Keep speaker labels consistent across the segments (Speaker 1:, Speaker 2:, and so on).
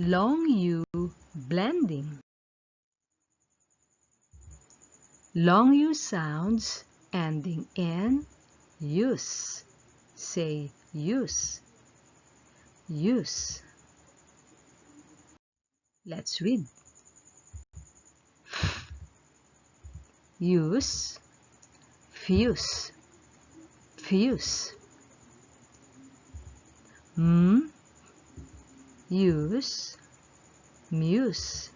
Speaker 1: long U blending. Long U sounds ending in use. Say use. Use. Let's read. Use, fuse, fuse. Use, muse,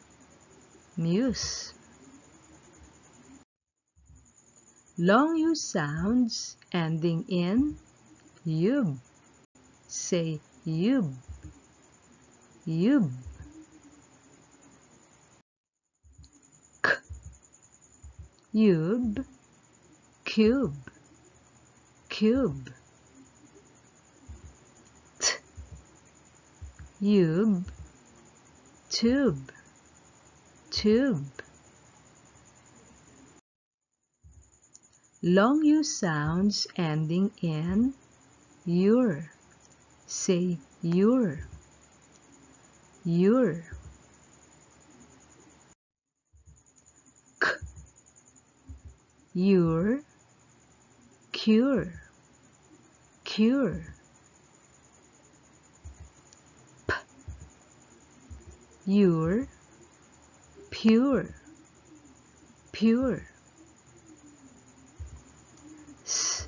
Speaker 1: muse. Long U sounds ending in yub. Say yub, yub. K, yub, cube, cube. T, yub, tube, tube. Long U sounds ending in your. Say your, your. K, your, cure, cure. P, your, pure, pure. S,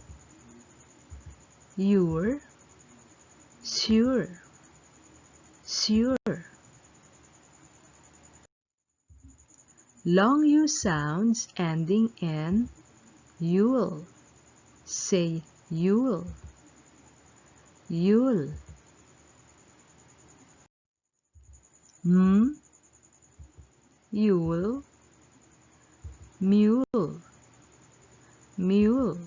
Speaker 1: your, sure, sure. Long U sounds ending in you'll. Say you'll, you'll. You'll, mule, mule.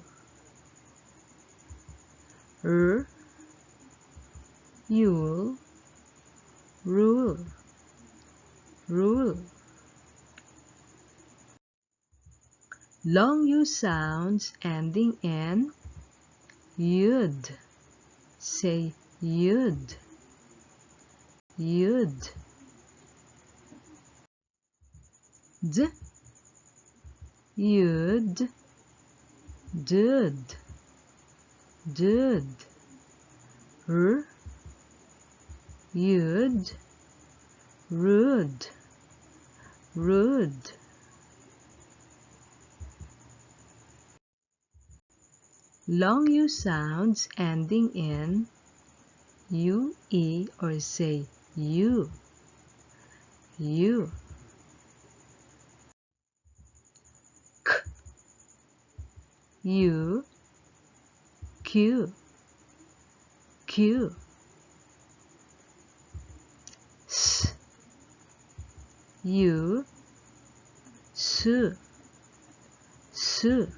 Speaker 1: You'll, rule, rule. Long U sounds ending in you'd. Say you'd, you'd. D, you'd, did, did. You'd, rude, rude. Long U sounds ending in UE or say you, you. K, you, Q, Q. S, you, su, su.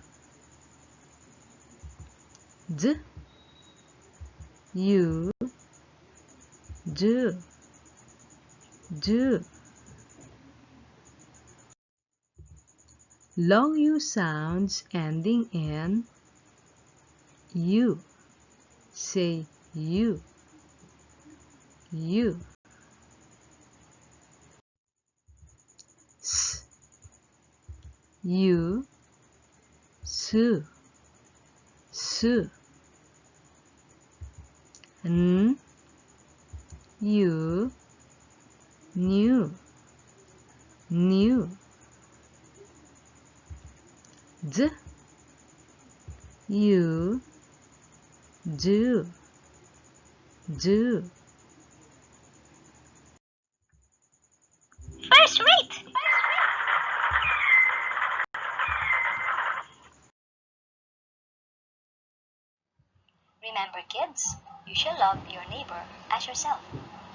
Speaker 1: D, you, do, do. Long U sounds ending in you. Say you, you. S, you, su, su. N, you, new, new. D, you, do, do.
Speaker 2: First rate! Remember, kids, you shall love your neighbor as yourself.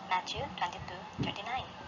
Speaker 2: Matthew 22:39.